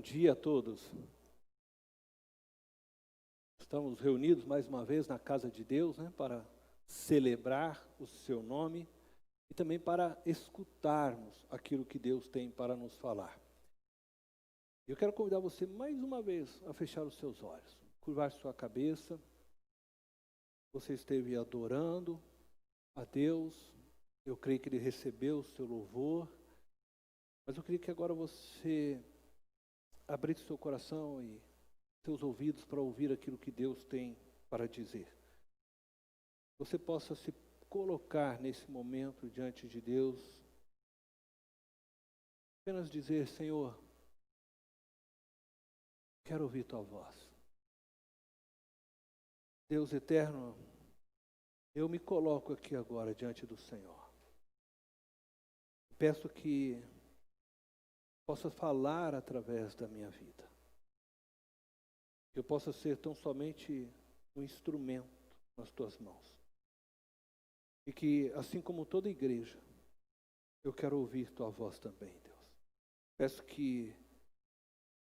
dia a todos. Estamos reunidos mais uma vez na casa de Deus, para celebrar o seu nome e também para escutarmos aquilo que Deus tem para nos falar. Eu quero convidar você mais uma vez a fechar os seus olhos, curvar sua cabeça. Você esteve adorando a Deus, eu creio que Ele recebeu o seu louvor, mas eu queria que agora você abrisse seu coração e seus ouvidos para ouvir aquilo que Deus tem para dizer. Você possa se colocar nesse momento diante de Deus, apenas dizer: Senhor, quero ouvir tua voz. Deus eterno, eu me coloco aqui agora diante do Senhor. Peço que possa falar através da minha vida. Que eu possa ser tão somente um instrumento nas tuas mãos. E que, assim como toda igreja, eu quero ouvir tua voz também, Deus. Peço que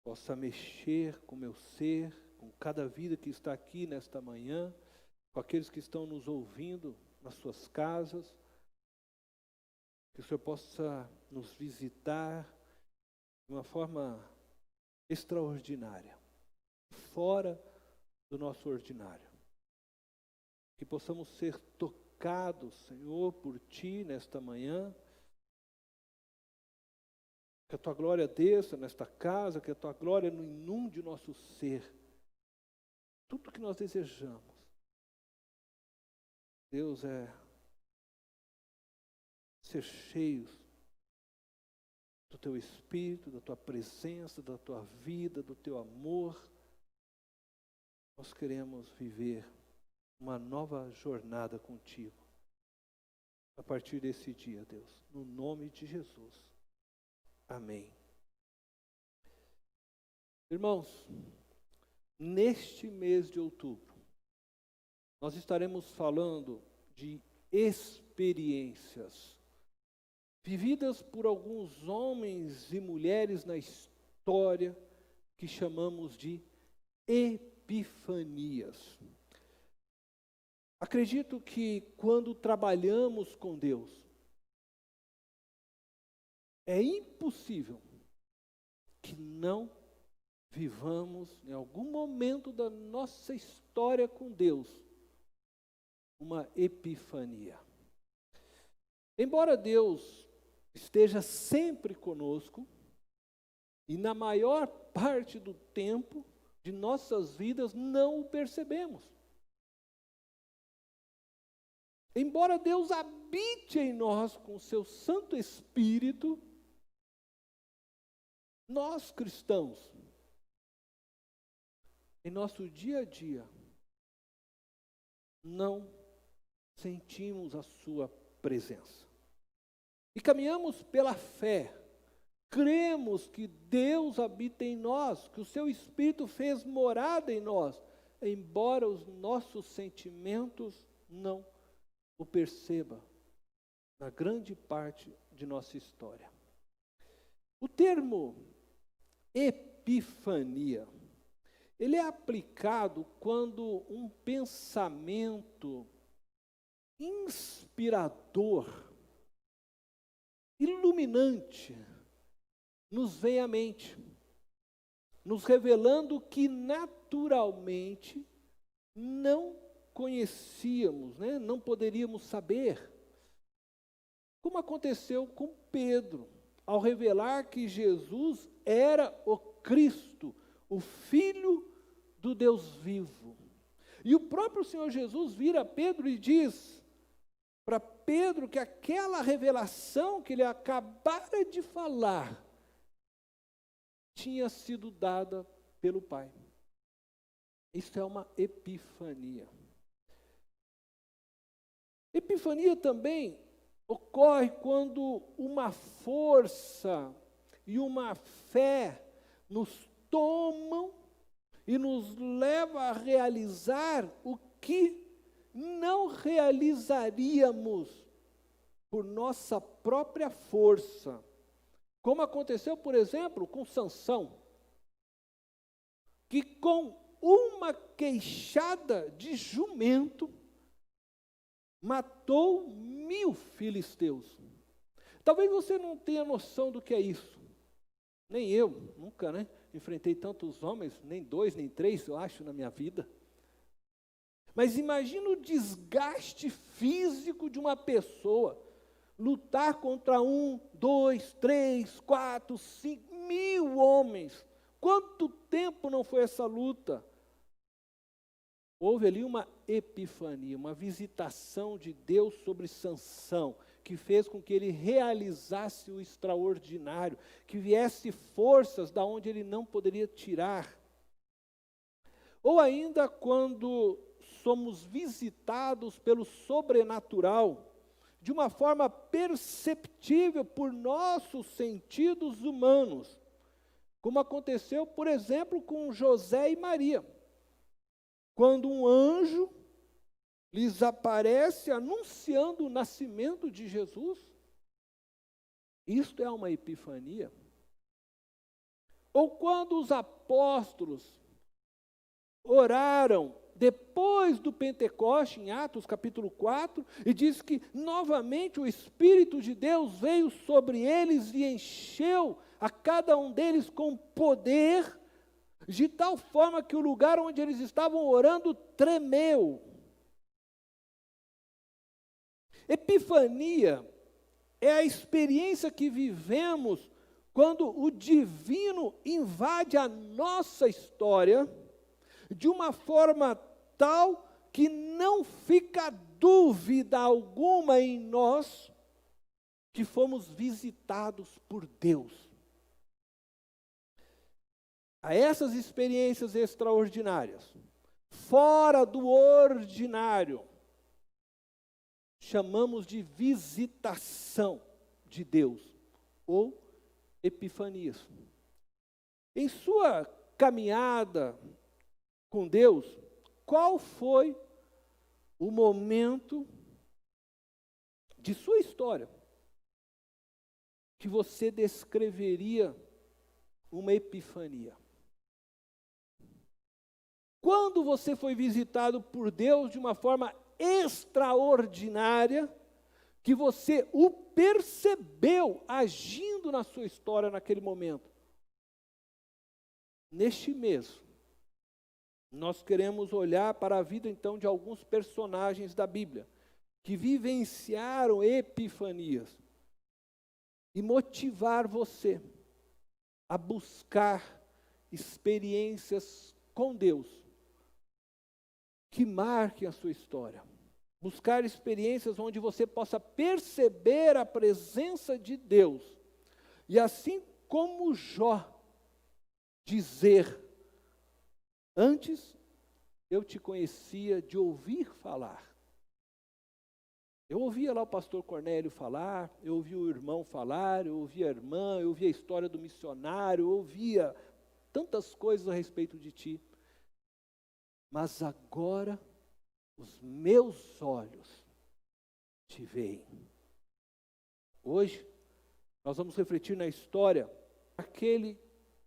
possa mexer com o meu ser, com cada vida que está aqui nesta manhã, com aqueles que estão nos ouvindo nas suas casas, que o Senhor possa nos visitar de uma forma extraordinária, fora do nosso ordinário. Que possamos ser tocados, Senhor, por Ti nesta manhã. Que a Tua glória desça nesta casa, que a Tua glória inunde o nosso ser. Tudo que nós desejamos, Deus, é ser cheios do Teu Espírito, da Tua presença, da Tua vida, do Teu amor. Nós queremos viver uma nova jornada contigo, a partir desse dia, Deus, no nome de Jesus. Amém. Irmãos, neste mês de outubro, nós estaremos falando de experiências vividas por alguns homens e mulheres na história que chamamos de epifanias. Acredito que quando trabalhamos com Deus, é impossível que não vivamos em algum momento da nossa história com Deus uma epifania. Embora Deus esteja sempre conosco, e na maior parte do tempo de nossas vidas não o percebemos. Embora Deus habite em nós com o seu Santo Espírito, nós cristãos, em nosso dia a dia, não sentimos a sua presença. E caminhamos pela fé, cremos que Deus habita em nós, que o seu Espírito fez morada em nós, embora os nossos sentimentos não o percebam na grande parte de nossa história. O termo epifania, ele é aplicado quando um pensamento inspirador, iluminante, nos vem à mente, nos revelando que naturalmente não conhecíamos, não poderíamos saber. Como aconteceu com Pedro, ao revelar que Jesus era o Cristo, o Filho do Deus vivo. E o próprio Senhor Jesus vira Pedro e diz para Pedro que aquela revelação que ele acabara de falar tinha sido dada pelo Pai. Isso é uma epifania. Epifania também ocorre quando uma força e uma fé nos tomam e nos leva a realizar o que não realizaríamos por nossa própria força. Como aconteceu, por exemplo, com Sansão. que com uma queixada de jumento matou 1000 filisteus. Talvez você não tenha noção do que é isso. Nem eu, nunca, enfrentei tantos homens, nem 2, nem 3, eu acho, na minha vida. Mas imagina o desgaste físico de uma pessoa lutar contra 1, 2, 3, 4, 5, 1000 homens. Quanto tempo não foi essa luta? Houve ali uma epifania, uma visitação de Deus sobre Sansão, que fez com que ele realizasse o extraordinário, que viesse forças da onde ele não poderia tirar. Ou ainda quando somos visitados pelo sobrenatural, de uma forma perceptível por nossos sentidos humanos, como aconteceu, por exemplo, com José e Maria, quando um anjo lhes aparece anunciando o nascimento de Jesus. Isto é uma epifania. Ou quando os apóstolos oraram depois do Pentecoste, em Atos capítulo 4, e diz que novamente o Espírito de Deus veio sobre eles e encheu a cada um deles com poder, de tal forma que o lugar onde eles estavam orando tremeu. Epifania é a experiência que vivemos quando o divino invade a nossa história de uma forma tal que não fica dúvida alguma em nós que fomos visitados por Deus. A essas experiências extraordinárias, fora do ordinário, chamamos de visitação de Deus, ou epifanias. Em sua caminhada com Deus, qual foi o momento de sua história que você descreveria uma epifania? Quando você foi visitado por Deus de uma forma extraordinária, que você o percebeu agindo na sua história naquele momento? Neste mês, nós queremos olhar para a vida então de alguns personagens da Bíblia, que vivenciaram epifanias, e motivar você a buscar experiências com Deus, que marquem a sua história. Buscar experiências onde você possa perceber a presença de Deus. E assim como Jó, dizer: antes eu te conhecia de ouvir falar. Eu ouvia lá o pastor Cornélio falar, eu ouvia o irmão falar, eu ouvia a irmã, eu ouvia a história do missionário, eu ouvia tantas coisas a respeito de ti. Mas agora os meus olhos te veem. Hoje nós vamos refletir na história daquele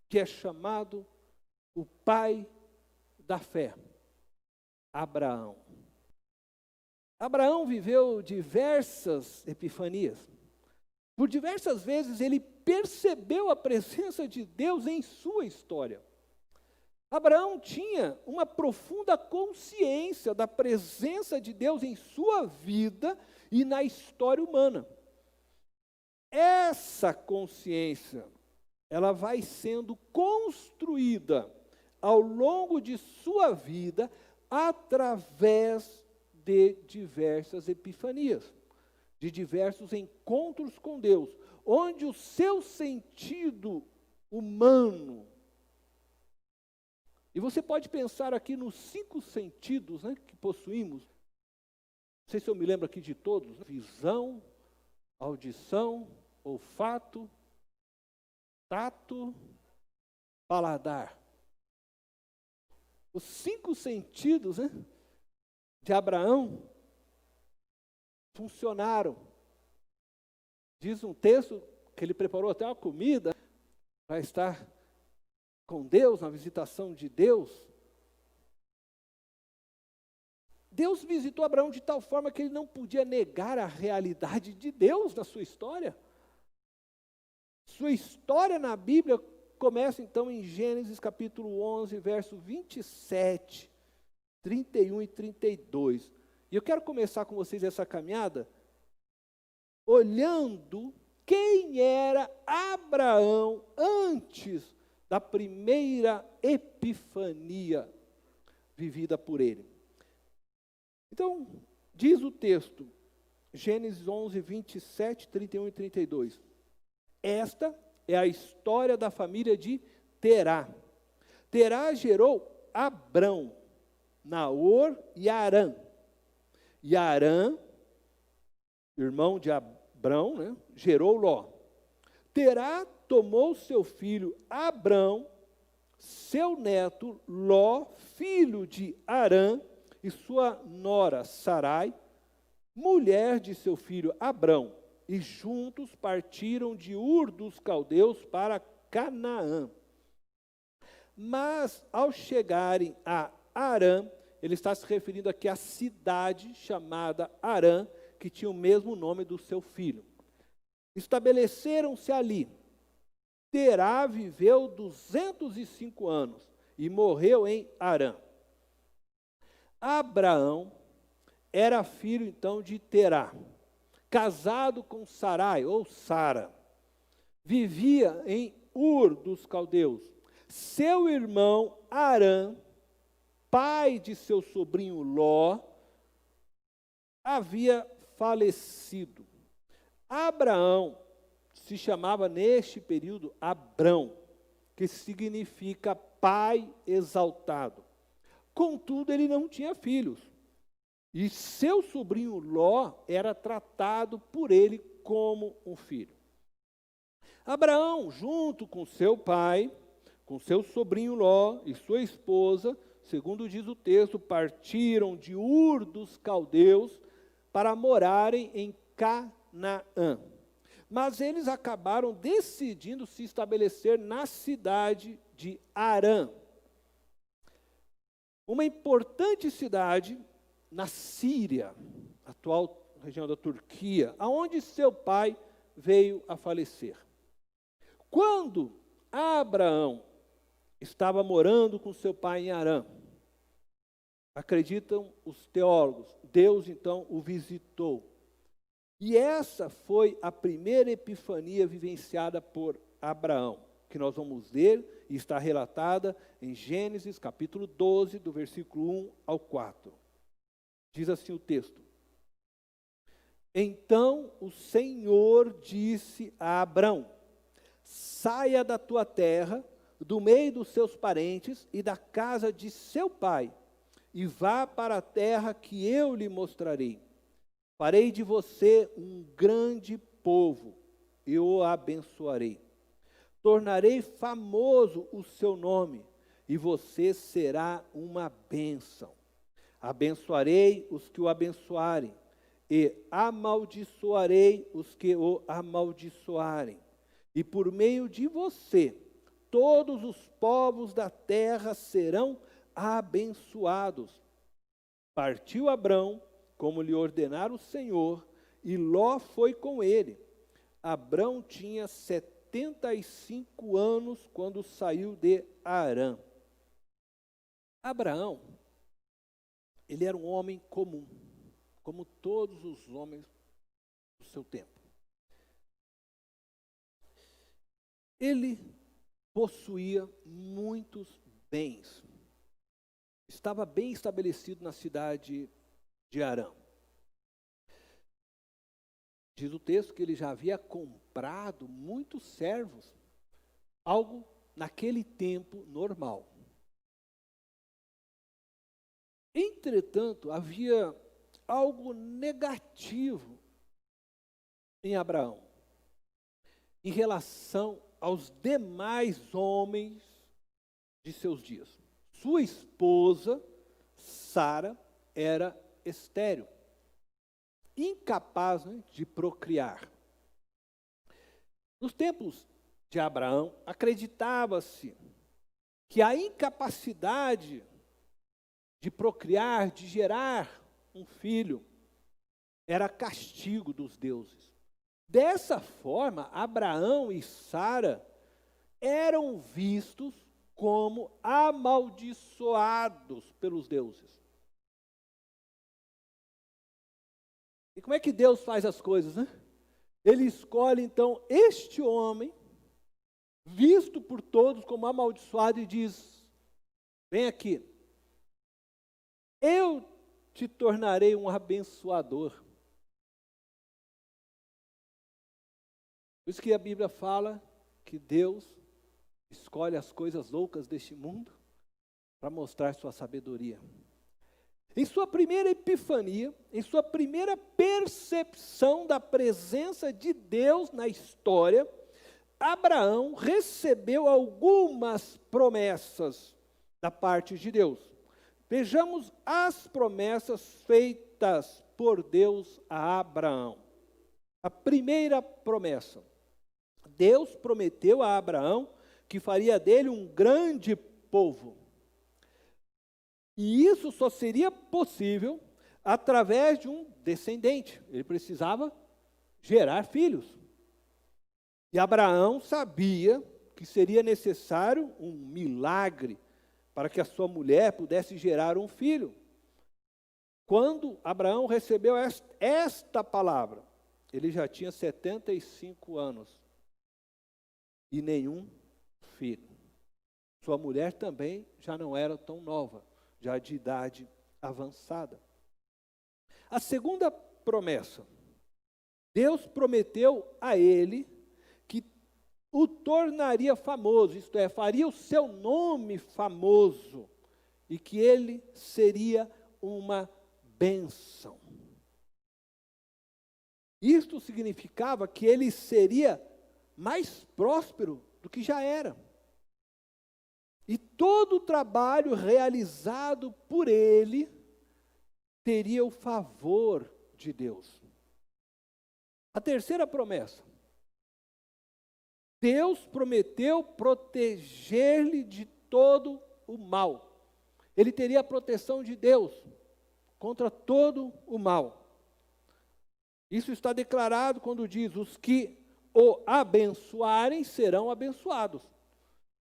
que é chamado o pai da fé, Abraão. Abraão viveu diversas epifanias. Por diversas vezes ele percebeu a presença de Deus em sua história. Abraão tinha uma profunda consciência da presença de Deus em sua vida e na história humana. Essa consciência, ela vai sendo construída ao longo de sua vida através de diversas epifanias, de diversos encontros com Deus, onde o seu sentido humano, e você pode pensar aqui nos 5 sentidos, que possuímos. Não sei se eu me lembro aqui de todos: visão, audição, olfato, tato, paladar. Os 5 sentidos, de Abraão funcionaram. Diz um texto que ele preparou até uma comida para estar com Deus, na visitação de Deus, Deus visitou Abraão de tal forma que ele não podia negar a realidade de Deus na sua história. Sua história na Bíblia começa então em Gênesis capítulo 11, verso 27, 31 e 32. E eu quero começar com vocês essa caminhada olhando quem era Abraão antes da primeira epifania vivida por ele. Então, diz o texto, Gênesis 11, 27, 31 e 32. Esta é a história da família de Terá. Terá gerou Abrão, Naor e Arã. E Arã, irmão de Abrão, né, gerou Ló. Terá tomou seu filho Abrão, seu neto Ló, filho de Arã, e sua nora Sarai, mulher de seu filho Abrão, e juntos partiram de Ur dos Caldeus para Canaã. Mas ao chegarem a Arã, ele está se referindo aqui à cidade chamada Arã, que tinha o mesmo nome do seu filho. Estabeleceram-se ali. Terá viveu 205 anos e morreu em Arã. Abraão era filho então de Terá, casado com Sarai ou Sara. Vivia em Ur dos Caldeus. Seu irmão Arã, pai de seu sobrinho Ló, havia falecido. Abraão se chamava neste período Abrão, que significa pai exaltado. Contudo, ele não tinha filhos. E seu sobrinho Ló era tratado por ele como um filho. Abraão, junto com seu pai, com seu sobrinho Ló e sua esposa, segundo diz o texto, partiram de Ur dos Caldeus para morarem em Canaã. Mas eles acabaram decidindo se estabelecer na cidade de Arã, uma importante cidade na Síria, atual região da Turquia, aonde seu pai veio a falecer. Quando Abraão estava morando com seu pai em Arã, acreditam os teólogos, Deus então o visitou. E essa foi a primeira epifania vivenciada por Abraão, que nós vamos ver e está relatada em Gênesis capítulo 12, do versículo 1 ao 4. Diz assim o texto: Então o Senhor disse a Abrão: saia da tua terra, do meio dos seus parentes e da casa de seu pai, e vá para a terra que eu lhe mostrarei. Farei de você um grande povo, eu o abençoarei. Tornarei famoso o seu nome, e você será uma bênção. Abençoarei os que o abençoarem, e amaldiçoarei os que o amaldiçoarem. E por meio de você, todos os povos da terra serão abençoados. Partiu Abrão, como lhe ordenara o Senhor, e Ló foi com ele. Abrão tinha 75 anos quando saiu de Arã. Abraão, ele era um homem comum, como todos os homens do seu tempo. Ele possuía muitos bens. Estava bem estabelecido na cidade de Arã. Diz o texto que ele já havia comprado muitos servos, algo naquele tempo normal. Entretanto, havia algo negativo em Abraão, em relação aos demais homens de seus dias. Sua esposa, Sara, era estéril, incapaz, de procriar. Nos tempos de Abraão, acreditava-se que a incapacidade de procriar, de gerar um filho, era castigo dos deuses. Dessa forma, Abraão e Sara eram vistos como amaldiçoados pelos deuses. E como é que Deus faz as coisas, né? Ele escolhe, então, este homem, visto por todos como amaldiçoado, e diz: vem aqui, eu te tornarei um abençoador. Por isso que a Bíblia fala que Deus escolhe as coisas loucas deste mundo para mostrar sua sabedoria. Em sua primeira epifania, em sua primeira percepção da presença de Deus na história, Abraão recebeu algumas promessas da parte de Deus. Vejamos as promessas feitas por Deus a Abraão. A primeira promessa: Deus prometeu a Abraão que faria dele um grande povo. E isso só seria possível através de um descendente. Ele precisava gerar filhos. E Abraão sabia que seria necessário um milagre para que a sua mulher pudesse gerar um filho. Quando Abraão recebeu esta palavra, ele já tinha 75 anos e nenhum filho. Sua mulher também já não era tão nova, já de idade avançada. A segunda promessa: Deus prometeu a ele que o tornaria famoso, isto é, faria o seu nome famoso, e que ele seria uma bênção. Isto significava que ele seria mais próspero do que já era. E todo o trabalho realizado por ele teria o favor de Deus. A terceira promessa: Deus prometeu proteger-lhe de todo o mal. Ele teria a proteção de Deus contra todo o mal. Isso está declarado quando diz: os que o abençoarem serão abençoados,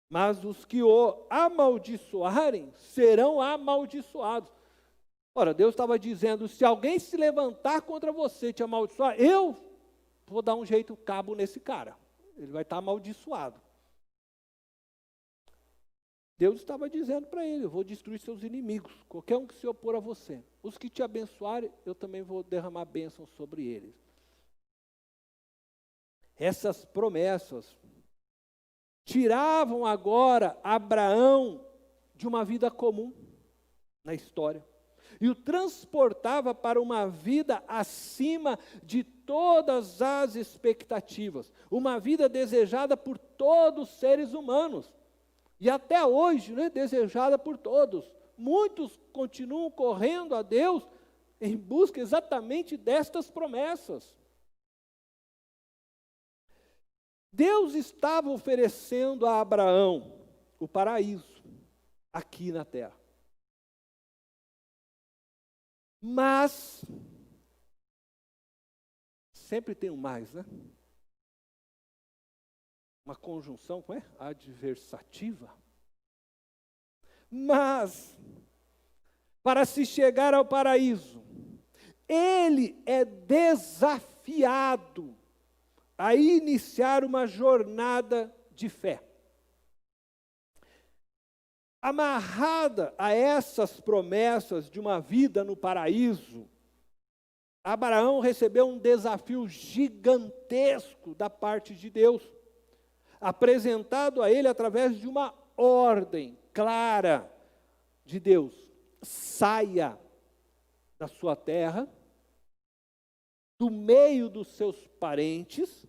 mas os que o amaldiçoarem serão amaldiçoados. Ora, Deus estava dizendo: se alguém se levantar contra você, te amaldiçoar, eu vou dar um jeito cabo nesse cara. Ele vai estar amaldiçoado. Deus estava dizendo para ele: eu vou destruir seus inimigos, qualquer um que se opor a você. Os que te abençoarem, eu também vou derramar bênção sobre eles. Essas promessas tiravam agora Abraão de uma vida comum na história e o transportava para uma vida acima de todas as expectativas, uma vida desejada por todos os seres humanos e até hoje, né, desejada por todos. Muitos continuam correndo a Deus em busca exatamente destas promessas. Deus estava oferecendo a Abraão o paraíso aqui na terra. Mas sempre tem um mais, né? Uma conjunção, como é? Adversativa. Mas, para se chegar ao paraíso, ele é desafiado a iniciar uma jornada de fé. Amarrada a essas promessas de uma vida no paraíso, Abraão recebeu um desafio gigantesco da parte de Deus, apresentado a ele através de uma ordem clara de Deus: saia da sua terra, do meio dos seus parentes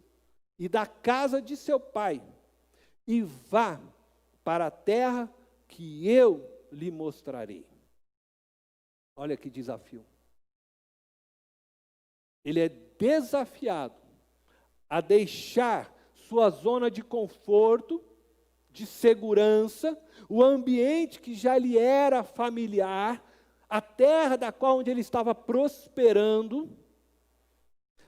e da casa de seu pai, e vá para a terra que eu lhe mostrarei. Olha que desafio. Ele é desafiado a deixar sua zona de conforto, de segurança, o ambiente que já lhe era familiar, a terra da qual onde ele estava prosperando,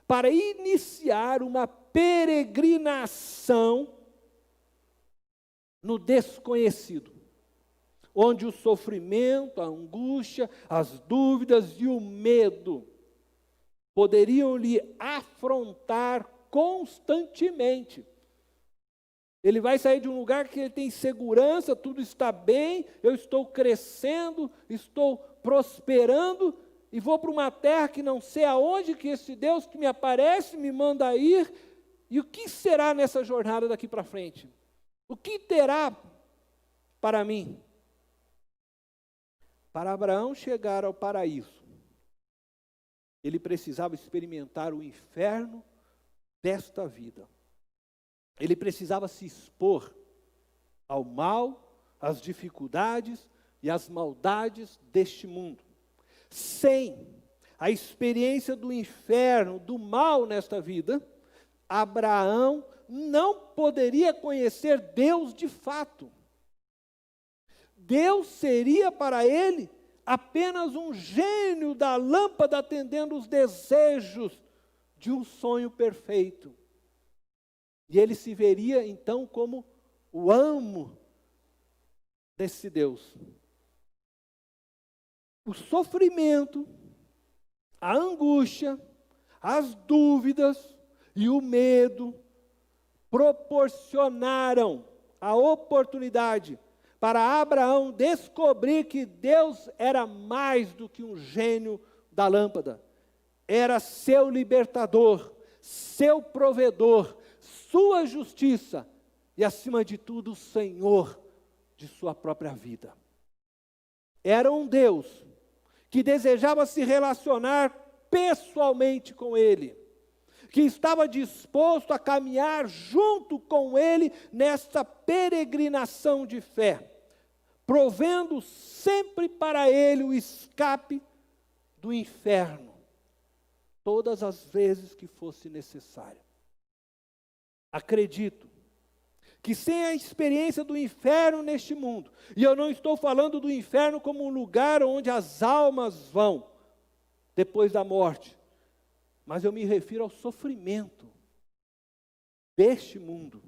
para iniciar uma peregrinação no desconhecido, onde o sofrimento, a angústia, as dúvidas e o medo poderiam lhe afrontar constantemente. Ele vai sair de um lugar que ele tem segurança, tudo está bem, eu estou crescendo, estou prosperando, e vou para uma terra que não sei aonde, que esse Deus que me aparece, me manda ir, e o que será nessa jornada daqui para frente? O que terá para mim? Para Abraão chegar ao paraíso, ele precisava experimentar o inferno desta vida. Ele precisava se expor ao mal, às dificuldades e às maldades deste mundo. Sem a experiência do inferno, do mal nesta vida, Abraão não poderia conhecer Deus de fato. Deus seria para ele apenas um gênio da lâmpada atendendo os desejos de um sonho perfeito. E ele se veria então como o amo desse Deus. O sofrimento, a angústia, as dúvidas e o medo proporcionaram a oportunidade para Abraão descobrir que Deus era mais do que um gênio da lâmpada. Era seu libertador, seu provedor, sua justiça e, acima de tudo, o Senhor de sua própria vida. Era um Deus que desejava se relacionar pessoalmente com ele, que estava disposto a caminhar junto com ele nesta peregrinação de fé, provendo sempre para ele o escape do inferno, todas as vezes que fosse necessário. Acredito que sem a experiência do inferno neste mundo, e eu não estou falando do inferno como um lugar onde as almas vão depois da morte, mas eu me refiro ao sofrimento deste mundo.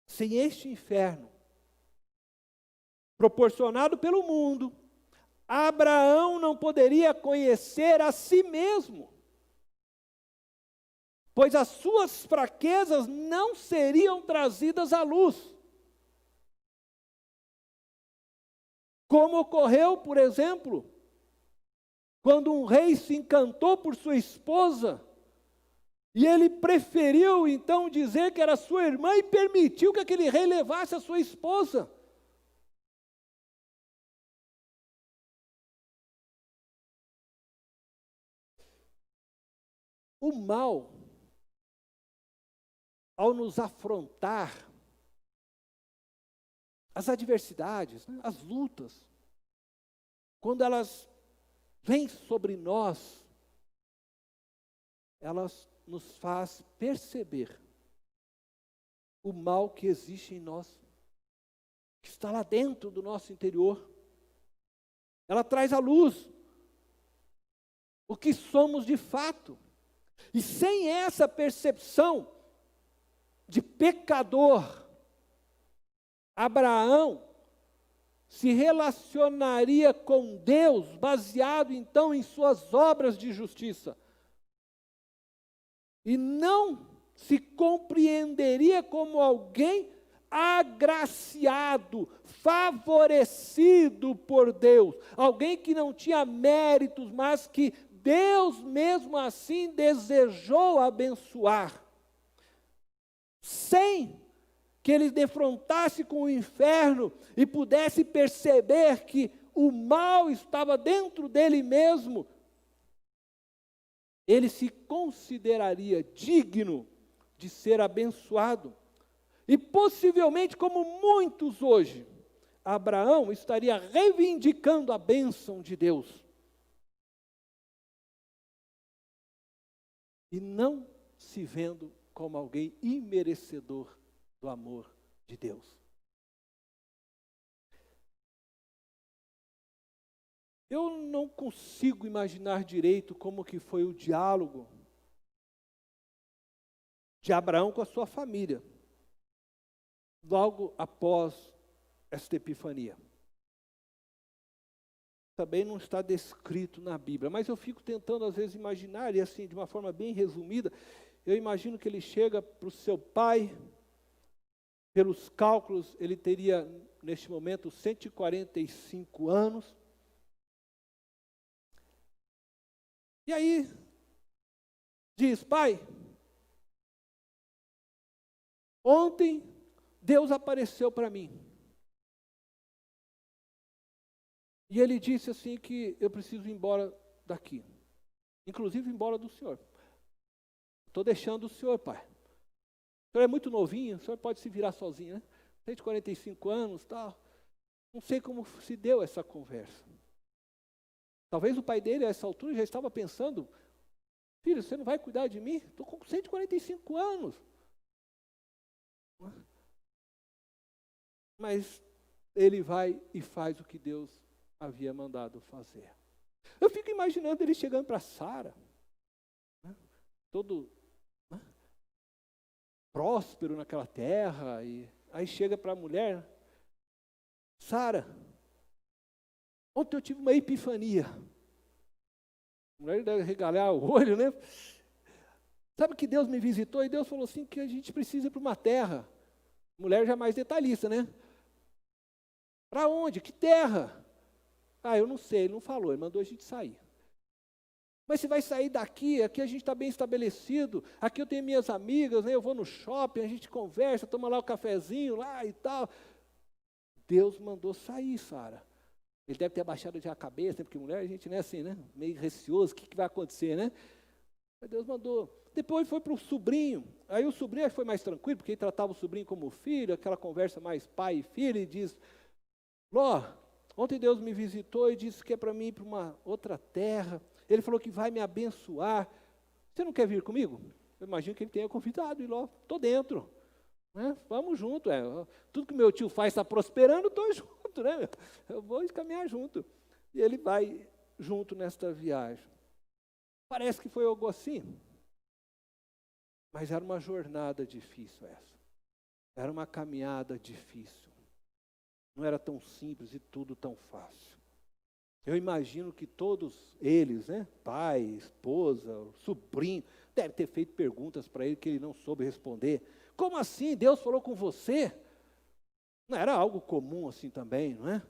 Sem este inferno, proporcionado pelo mundo, Abraão não poderia conhecer a si mesmo, pois as suas fraquezas não seriam trazidas à luz. Como ocorreu, por exemplo, quando um rei se encantou por sua esposa, e ele preferiu então dizer que era sua irmã e permitiu que aquele rei levasse a sua esposa. O mal, ao nos afrontar, as adversidades, as lutas, quando elas vêm sobre nós, elas nos faz perceber o mal que existe em nós, que está lá dentro do nosso interior. Ela traz à luz o que somos de fato. E sem essa percepção de pecador, Abraão se relacionaria com Deus baseado então em suas obras de justiça. E não se compreenderia como alguém agraciado, favorecido por Deus, alguém que não tinha méritos, mas que Deus mesmo assim desejou abençoar, sem que ele defrontasse com o inferno e pudesse perceber que o mal estava dentro dele mesmo, ele se consideraria digno de ser abençoado. E possivelmente, como muitos hoje, Abraão estaria reivindicando a bênção de Deus. E não se vendo como alguém imerecedor do amor de de Deus. Eu não consigo imaginar direito como que foi o diálogo de Abraão com a sua família, logo após esta epifania. Também não está descrito na Bíblia, mas eu fico tentando às vezes imaginar, e assim, de uma forma bem resumida, eu imagino que ele chega para o seu pai, pelos cálculos, ele teria, neste momento, 145 anos. E aí, diz: pai, ontem Deus apareceu para mim. E ele disse assim que eu preciso ir embora daqui. Inclusive ir embora do senhor. Estou deixando o senhor, pai. O senhor é muito novinho, o senhor pode se virar sozinho, né? 145 anos, tal. Não sei como se deu essa conversa. Talvez o pai dele, a essa altura, já estava pensando: filho, você não vai cuidar de mim? Estou com 145 anos. Mas ele vai e faz o que Deus havia mandado fazer. Eu fico imaginando ele chegando para Sara, né, todo, né, próspero naquela terra, e aí chega para a mulher: Sara, ontem eu tive uma epifania. A mulher deve regalar o olho, né? Sabe que Deus me visitou e Deus falou assim que a gente precisa ir para uma terra. Mulher já mais detalhista, né? Para onde? Que terra? Ah, eu não sei, ele não falou, ele mandou a gente sair. Mas você vai sair daqui, aqui a gente está bem estabelecido, aqui eu tenho minhas amigas, né, eu vou no shopping, a gente conversa, toma lá o cafezinho lá e tal. Deus mandou sair, Sara. Ele deve ter abaixado já a cabeça, porque mulher a gente não é assim, né? Meio receoso, o que vai acontecer, né? Mas Deus mandou. Depois foi para o sobrinho, aí o sobrinho foi mais tranquilo, porque ele tratava o sobrinho como filho, aquela conversa mais pai e filho, e diz: Ló, ontem Deus me visitou e disse que é para mim ir para uma outra terra. Ele falou que vai me abençoar. Você não quer vir comigo? Eu imagino que ele tenha convidado. E lá, estou dentro. Né? Vamos junto. Tudo que meu tio faz está prosperando, estou junto. Né? Eu vou caminhar junto. E ele vai junto nesta viagem. Parece que foi algo assim. Mas era uma jornada difícil essa. Era uma caminhada difícil. Não era tão simples e tudo tão fácil. Eu imagino que todos eles, né, pai, esposa, sobrinho, devem ter feito perguntas para ele que ele não soube responder. Como assim? Deus falou com você? Não era algo comum assim também, não é?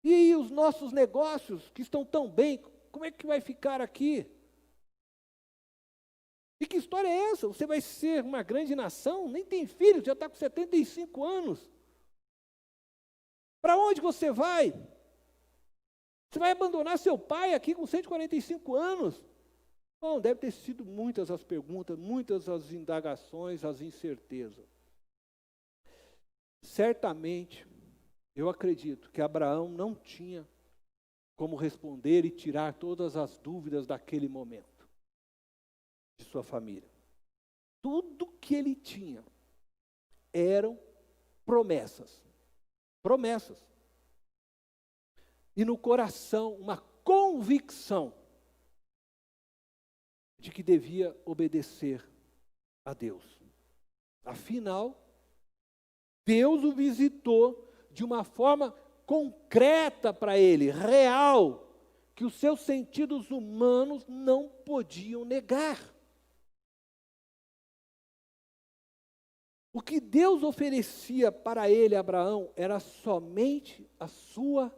E os nossos negócios que estão tão bem, como é que vai ficar aqui? E que história é essa? Você vai ser uma grande nação? Nem tem filho, já está com 75 anos. Para onde você vai? Você vai abandonar seu pai aqui com 145 anos? Bom, deve ter sido muitas as perguntas, muitas as indagações, as incertezas. Certamente, eu acredito que Abraão não tinha como responder e tirar todas as dúvidas daquele momento de sua família. Tudo que ele tinha eram promessas. Promessas. E no coração, uma convicção de que devia obedecer a Deus. Afinal, Deus o visitou de uma forma concreta para ele, real, que os seus sentidos humanos não podiam negar. O que Deus oferecia para ele, Abraão, era somente a sua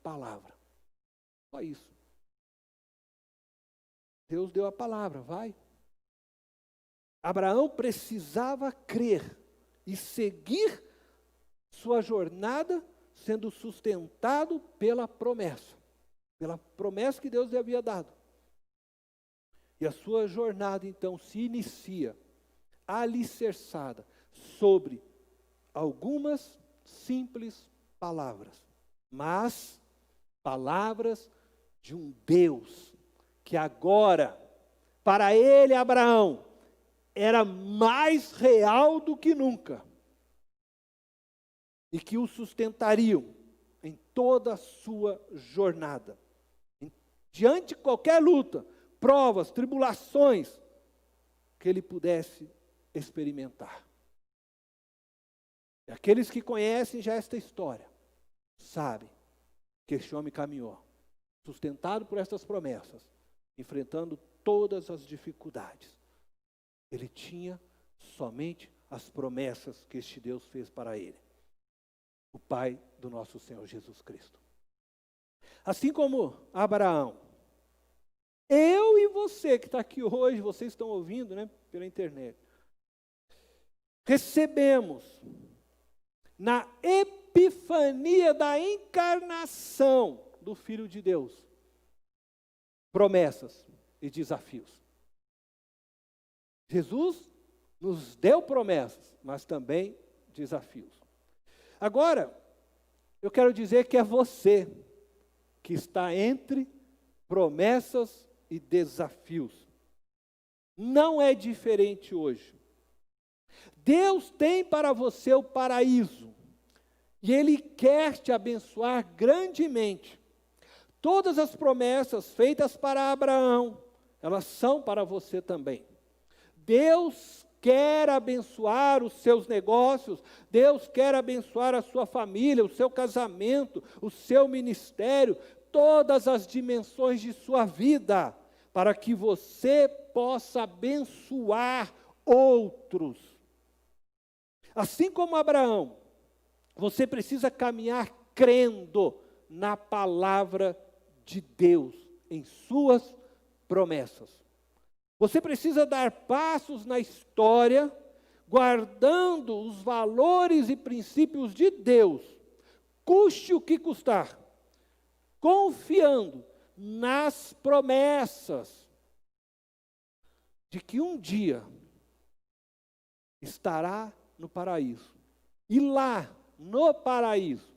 palavra. Só isso. Deus deu a palavra, vai. Abraão precisava crer e seguir sua jornada sendo sustentado pela promessa que Deus lhe havia dado. E a sua jornada, então, se inicia alicerçada sobre algumas simples palavras, mas palavras de um Deus que agora, para ele, Abraão, era mais real do que nunca. e que o sustentariam em toda a sua jornada. Diante de qualquer luta, provas, tribulações que ele pudesse experimentar. E aqueles que conhecem já esta história, sabem que este homem caminhou, sustentado por estas promessas, enfrentando todas as dificuldades. Ele tinha somente as promessas que este Deus fez para ele, o Pai do nosso Senhor Jesus Cristo. Assim como Abraão, eu e você que está aqui hoje, vocês estão ouvindo, né, pela internet, recebemos na epifania da encarnação do Filho de Deus promessas e desafios. Jesus nos deu promessas, mas também desafios. Agora, eu quero dizer que é você que está entre promessas e desafios. Não é diferente hoje. Deus tem para você o paraíso e Ele quer te abençoar grandemente. Todas as promessas feitas para Abraão, elas são para você também. Deus quer abençoar os seus negócios, Deus quer abençoar a sua família, o seu casamento, o seu ministério, todas as dimensões de sua vida, para que você possa abençoar outros. Assim como Abraão, você precisa caminhar crendo na palavra de Deus, em suas promessas. Você precisa dar passos na história, guardando os valores e princípios de Deus, custe o que custar, confiando nas promessas de que um dia estará no paraíso. E lá, no paraíso,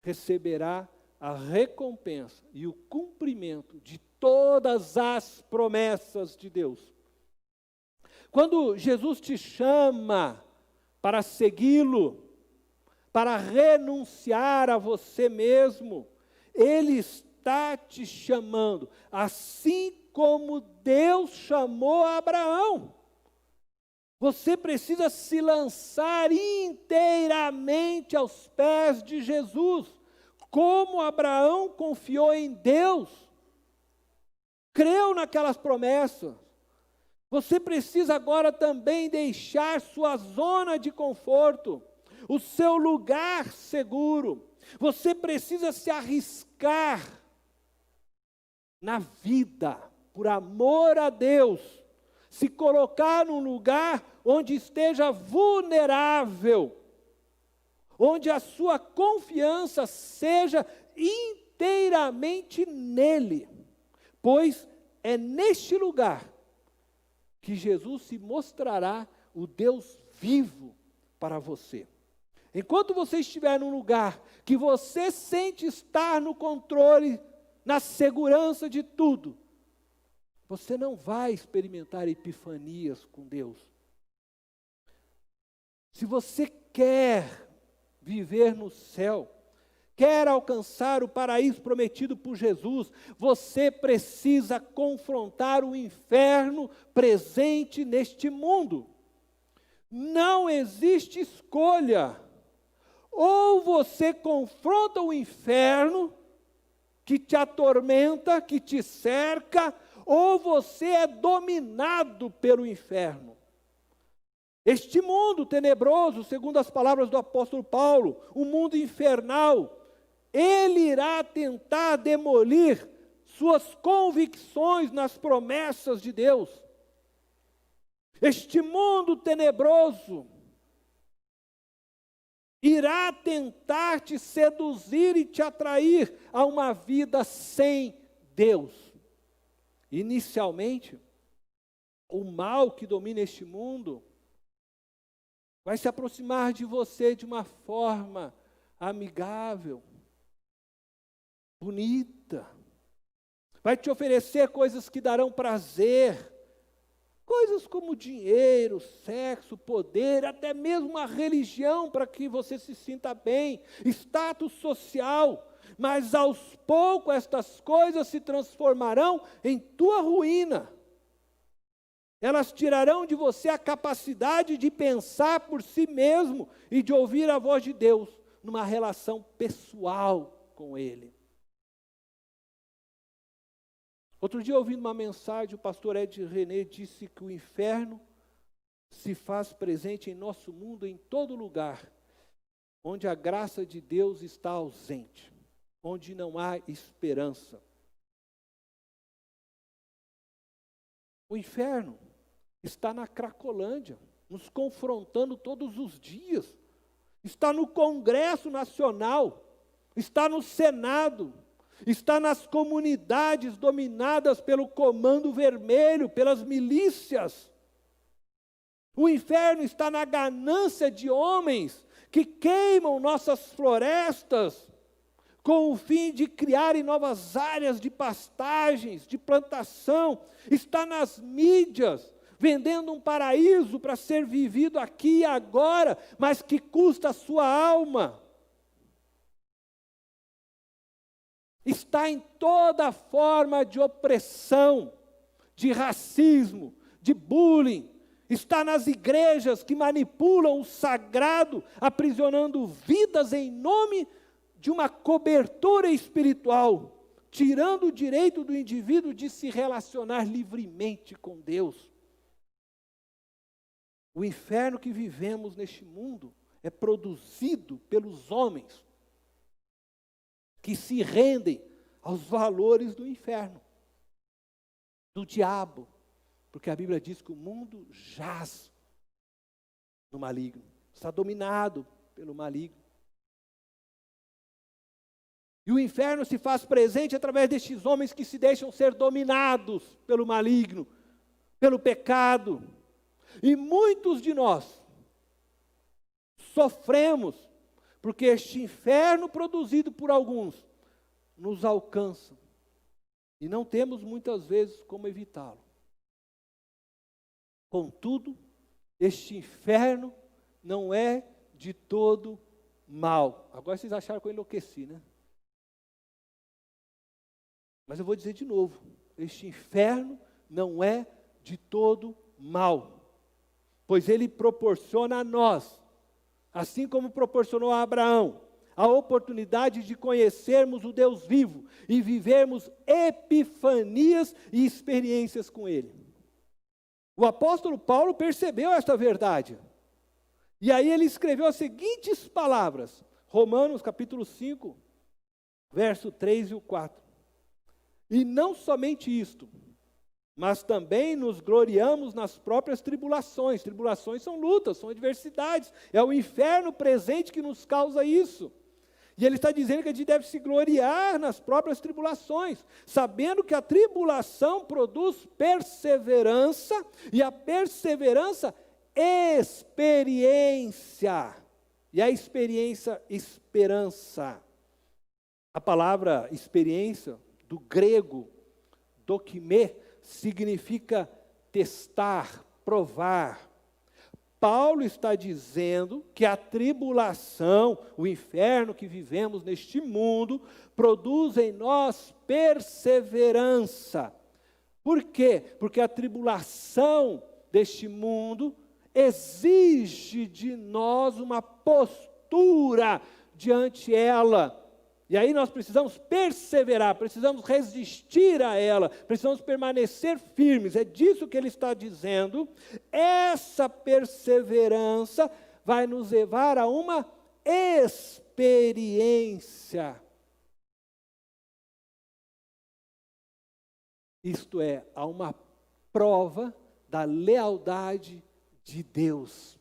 receberá a recompensa e o cumprimento de todas as promessas de Deus. Quando Jesus te chama para segui-lo, para renunciar a você mesmo, Ele está te chamando, assim como Deus chamou Abraão. Você precisa se lançar inteiramente aos pés de Jesus, como Abraão confiou em Deus, creu naquelas promessas. Você precisa agora também deixar sua zona de conforto, o seu lugar seguro. Você precisa se arriscar na vida, por amor a Deus, se colocar num lugar onde esteja vulnerável, onde a sua confiança seja inteiramente nele, pois é neste lugar que Jesus se mostrará o Deus vivo para você. Enquanto você estiver num lugar que você sente estar no controle, na segurança de tudo, você não vai experimentar epifanias com Deus. Se você quer viver no céu, quer alcançar o paraíso prometido por Jesus, você precisa confrontar o inferno presente neste mundo. Não existe escolha. Ou você confronta o inferno que te atormenta, que te cerca, ou você é dominado pelo inferno. Este mundo tenebroso, segundo as palavras do apóstolo Paulo, o mundo infernal, ele irá tentar demolir suas convicções nas promessas de Deus. Este mundo tenebroso irá tentar te seduzir e te atrair a uma vida sem Deus. Inicialmente, o mal que domina este mundo vai se aproximar de você de uma forma amigável, bonita. Vai te oferecer coisas que darão prazer, Coisas como dinheiro, sexo, poder, até mesmo a religião para que você se sinta bem, status social. Mas aos poucos estas coisas se transformarão em tua ruína. Elas tirarão de você a capacidade de pensar por si mesmo e de ouvir a voz de Deus numa relação pessoal com Ele. Outro dia, ouvindo uma mensagem, o pastor Ed René disse que o inferno se faz presente em nosso mundo em todo lugar, onde a graça de Deus está ausente, onde não há esperança. O inferno está na Cracolândia, nos confrontando todos os dias. Está no Congresso Nacional, está no Senado, está nas comunidades dominadas pelo Comando Vermelho, pelas milícias. O inferno está na ganância de homens que queimam nossas florestas com o fim de criarem novas áreas de pastagens, de plantação. Está nas mídias, vendendo um paraíso para ser vivido aqui e agora, mas que custa a sua alma. Está em toda forma de opressão, de racismo, de bullying. Está nas igrejas que manipulam o sagrado, aprisionando vidas em nome de uma cobertura espiritual, tirando o direito do indivíduo de se relacionar livremente com Deus. O inferno que vivemos neste mundo é produzido pelos homens que se rendem aos valores do inferno, do diabo, porque a Bíblia diz que o mundo jaz no maligno, está dominado pelo maligno. E o inferno se faz presente através destes homens que se deixam ser dominados pelo maligno, pelo pecado. E muitos de nós sofremos, porque este inferno produzido por alguns nos alcança. E não temos muitas vezes como evitá-lo. Contudo, este inferno não é de todo mal. Agora vocês acharam que eu enlouqueci, né? Mas eu vou dizer de novo, este inferno não é de todo mal, pois ele proporciona a nós, assim como proporcionou a Abraão, a oportunidade de conhecermos o Deus vivo e vivermos epifanias e experiências com Ele. O apóstolo Paulo percebeu esta verdade, e aí ele escreveu as seguintes palavras, Romanos capítulo 5, verso 3 e o 4. E não somente isto, mas também nos gloriamos nas próprias tribulações. Tribulações são lutas, são adversidades. É o inferno presente que nos causa isso. E ele está dizendo que a gente deve se gloriar nas próprias tribulações, sabendo que a tribulação produz perseverança, e a perseverança, experiência. E a experiência, esperança. A palavra experiência, do grego, dokimê, significa testar, provar. Paulo está dizendo que a tribulação, o inferno que vivemos neste mundo, produz em nós perseverança. Por quê? Porque a tribulação deste mundo exige de nós uma postura diante ela. E aí nós precisamos perseverar, precisamos resistir a ela, precisamos permanecer firmes. É disso que ele está dizendo. Essa perseverança vai nos levar a uma experiência. Isto é, a uma prova da lealdade de Deus.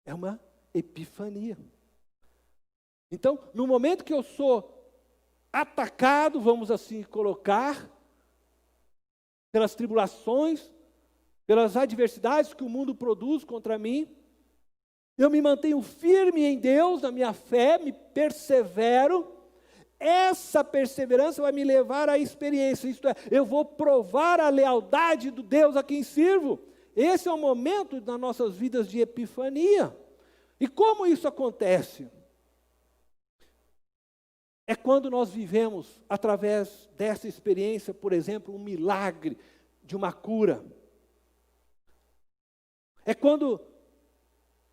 É uma epifania. Então, no momento que eu sou atacado, vamos assim colocar, pelas tribulações, pelas adversidades que o mundo produz contra mim, eu me mantenho firme em Deus, na minha fé, me persevero. essa perseverança vai me levar à experiência, isto é, eu vou provar a lealdade do Deus a quem sirvo. Esse é o momento das nossas vidas de epifania. E como isso acontece? É quando nós vivemos, através dessa experiência, por exemplo, um milagre de uma cura. É quando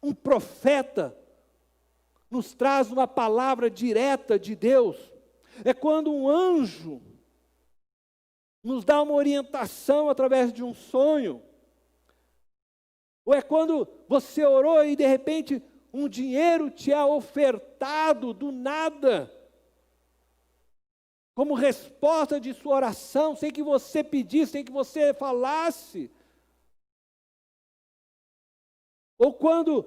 um profeta nos traz uma palavra direta de Deus. É quando um anjo nos dá uma orientação através de um sonho. Ou é quando você orou e de repente um dinheiro te é ofertado do nada, como resposta de sua oração, sem que você pedisse, sem que você falasse. Ou quando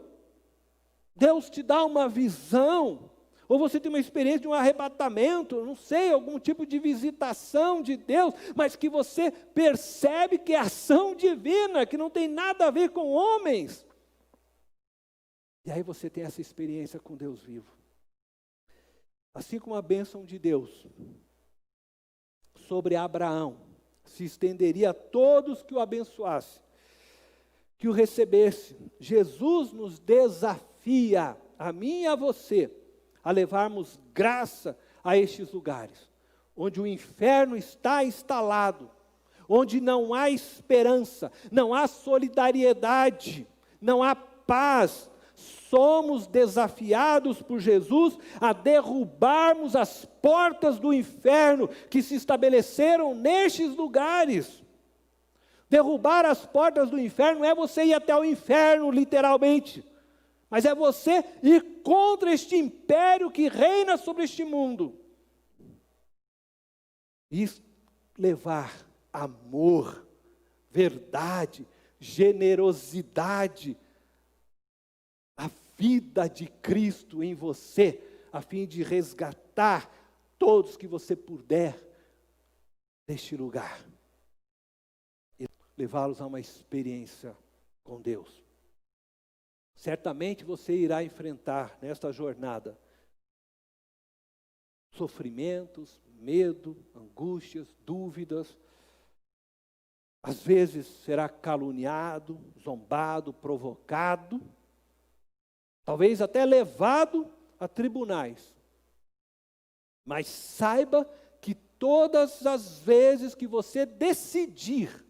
Deus te dá uma visão, ou você tem uma experiência de um arrebatamento, não sei, algum tipo de visitação de Deus, mas que você percebe que é ação divina, que não tem nada a ver com homens. E aí você tem essa experiência com Deus vivo. Assim como a bênção de Deus sobre Abraão se estenderia a todos que o abençoasse, que o recebesse. Jesus nos desafia, a mim e a você, a levarmos graça a estes lugares, onde o inferno está instalado, onde não há esperança, não há solidariedade, não há paz. Somos desafiados por Jesus a derrubarmos as portas do inferno que se estabeleceram nestes lugares. Derrubar as portas do inferno não é você ir até o inferno, literalmente, mas é você ir contra este império que reina sobre este mundo. E levar amor, verdade, generosidade, a vida de Cristo em você, a fim de resgatar todos que você puder deste lugar e levá-los a uma experiência com Deus. Certamente você irá enfrentar nesta jornada sofrimentos, medo, angústias, dúvidas. Às vezes será caluniado, zombado, provocado, talvez até levado a tribunais. Mas saiba que todas as vezes que você decidir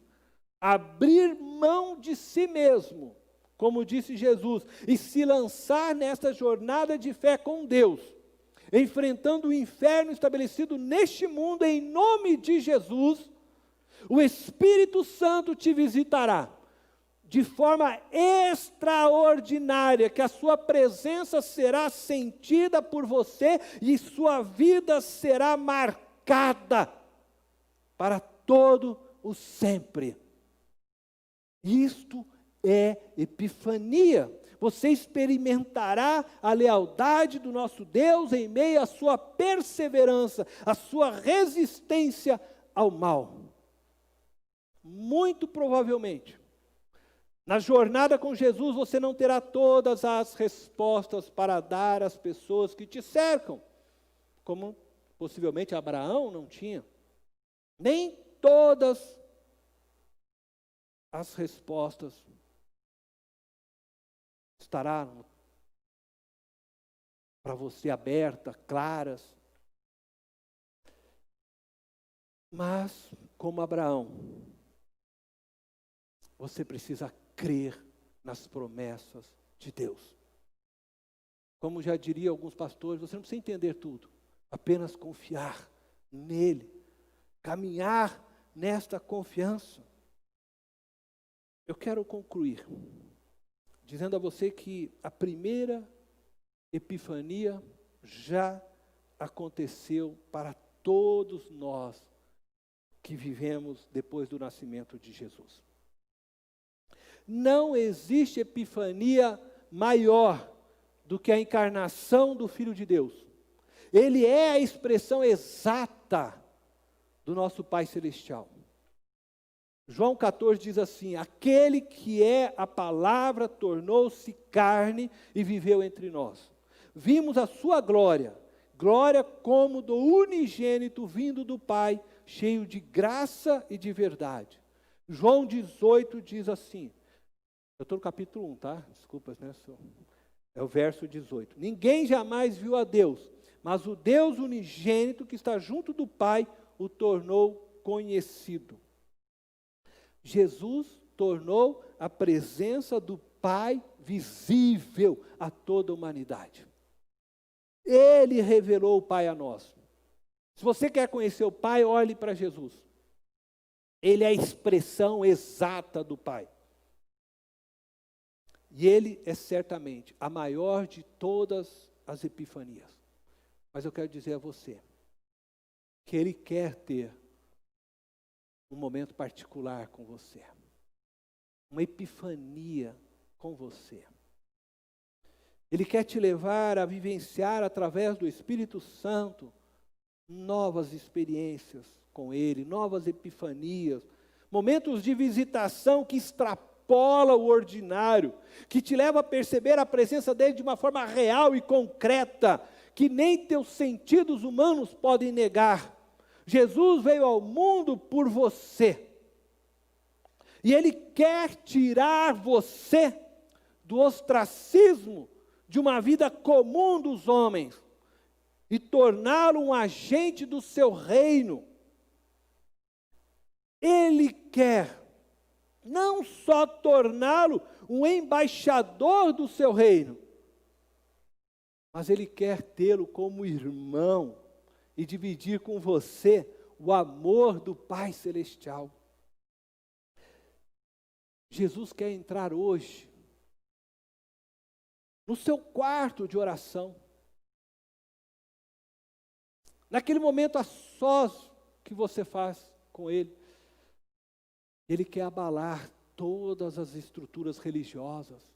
abrir mão de si mesmo, como disse Jesus, e se lançar nesta jornada de fé com Deus, enfrentando o inferno estabelecido neste mundo em nome de Jesus, o Espírito Santo te visitará de forma extraordinária, que a sua presença será sentida por você e sua vida será marcada para todo o sempre. Isto é epifania. Você experimentará a lealdade do nosso Deus em meio à sua perseverança, à sua resistência ao mal. Muito provavelmente, na jornada com Jesus, você não terá todas as respostas para dar às pessoas que te cercam, como possivelmente Abraão não tinha. Nem todas as respostas estarão para você abertas, claras. Mas, como Abraão, você precisa crer nas promessas de Deus. Como já diria alguns pastores, você não precisa entender tudo, apenas confiar nele, caminhar nesta confiança. Eu quero concluir dizendo a você que a primeira epifania já aconteceu para todos nós que vivemos depois do nascimento de Jesus. Não existe epifania maior do que a encarnação do Filho de Deus. Ele é a expressão exata do nosso Pai Celestial. João 14 diz assim: aquele que é a palavra tornou-se carne e viveu entre nós. Vimos a sua glória, glória como do unigênito vindo do Pai, cheio de graça e de verdade. João 18 diz assim, eu estou no capítulo 1, tá? Desculpas, né? É o verso 18. Ninguém jamais viu a Deus, mas o Deus unigênito que está junto do Pai o tornou conhecido. Jesus tornou a presença do Pai visível a toda a humanidade. Ele revelou o Pai a nós. Se você quer conhecer o Pai, olhe para Jesus. Ele é a expressão exata do Pai. E ele é certamente a maior de todas as epifanias. Mas eu quero dizer a você que ele quer ter um momento particular com você. Uma epifania com você. Ele quer te levar a vivenciar através do Espírito Santo novas experiências com ele, novas epifanias, momentos de visitação que extrapola o ordinário, que te leva a perceber a presença dele de uma forma real e concreta, que nem teus sentidos humanos podem negar. Jesus veio ao mundo por você. E ele quer tirar você do ostracismo de uma vida comum dos homens e torná-lo um agente do seu reino. Ele quer não só torná-lo um embaixador do seu reino, mas ele quer tê-lo como irmão e dividir com você o amor do Pai Celestial. Jesus quer entrar hoje no seu quarto de oração, naquele momento a sós que você faz com Ele. Ele quer abalar todas as estruturas religiosas,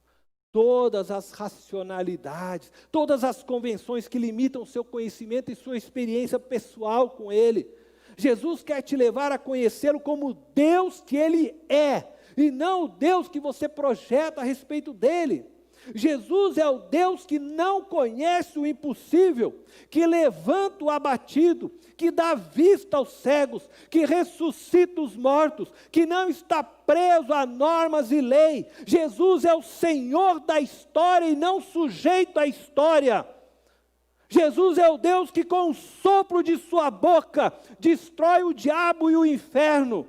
todas as racionalidades, todas as convenções que limitam o seu conhecimento e sua experiência pessoal com Ele. Jesus quer te levar a conhecê-lo como Deus que Ele é, e não o Deus que você projeta a respeito dEle. Jesus é o Deus que não conhece o impossível, que levanta o abatido, que dá vista aos cegos, que ressuscita os mortos, que não está preso a normas e lei. Jesus é o Senhor da história e não sujeito à história. Jesus é o Deus que com o sopro de sua boca destrói o diabo e o inferno.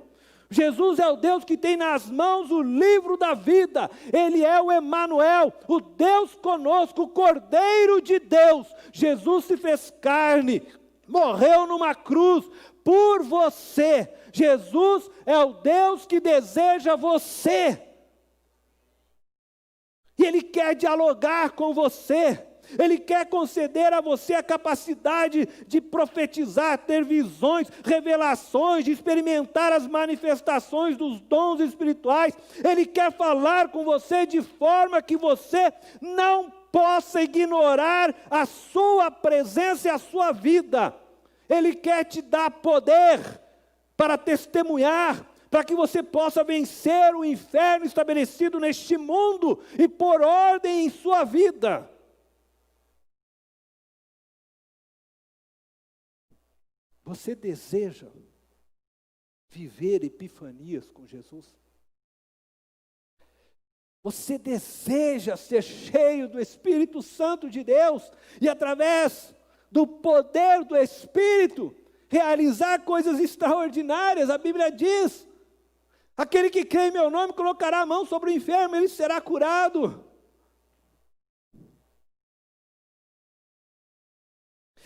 Jesus é o Deus que tem nas mãos o livro da vida. Ele é o Emanuel, o Deus conosco, o Cordeiro de Deus. Jesus se fez carne, morreu numa cruz por você. Jesus é o Deus que deseja você. E Ele quer dialogar com você. Ele quer conceder a você a capacidade de profetizar, ter visões, revelações, de experimentar as manifestações dos dons espirituais. Ele quer falar com você de forma que você não possa ignorar a sua presença e a sua vida. Ele quer te dar poder para testemunhar, para que você possa vencer o inferno estabelecido neste mundo e pôr ordem em sua vida. Você deseja viver epifanias com Jesus? Você deseja ser cheio do Espírito Santo de Deus e através do poder do Espírito realizar coisas extraordinárias? A Bíblia diz: aquele que crê em meu nome colocará a mão sobre o enfermo, ele será curado.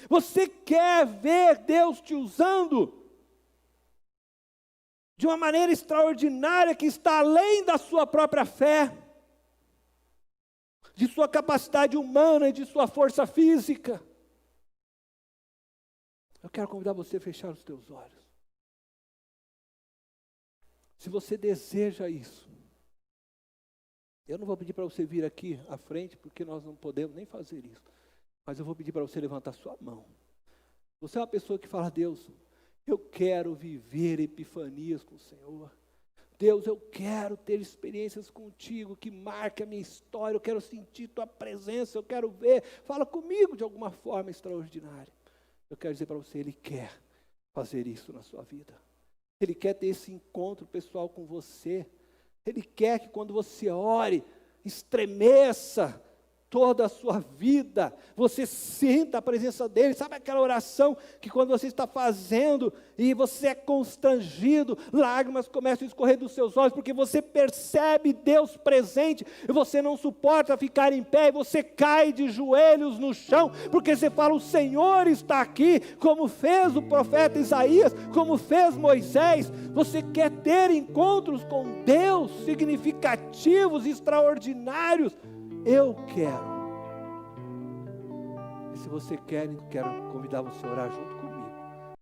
Você quer ver Deus te usando de uma maneira extraordinária que está além da sua própria fé, de sua capacidade humana e de sua força física? Eu quero convidar você a fechar os teus olhos. Se você deseja isso, eu não vou pedir para você vir aqui à frente, porque nós não podemos nem fazer isso. Mas eu vou pedir para você levantar sua mão. Você é uma pessoa que fala: Deus, eu quero viver epifanias com o Senhor. Deus, eu quero ter experiências contigo que marquem a minha história, eu quero sentir tua presença, eu quero ver, fala comigo de alguma forma extraordinária. Eu quero dizer para você, Ele quer fazer isso na sua vida. Ele quer ter esse encontro pessoal com você. Ele quer que quando você ore, estremeça toda a sua vida, você sinta a presença dEle. Sabe aquela oração que quando você está fazendo e você é constrangido, lágrimas começam a escorrer dos seus olhos, porque você percebe Deus presente, e você não suporta ficar em pé, e você cai de joelhos no chão, porque você fala, o Senhor está aqui, como fez o profeta Isaías, como fez Moisés. Você quer ter encontros com Deus, significativos, extraordinários. Eu quero. E se você quer, quero convidar você a orar junto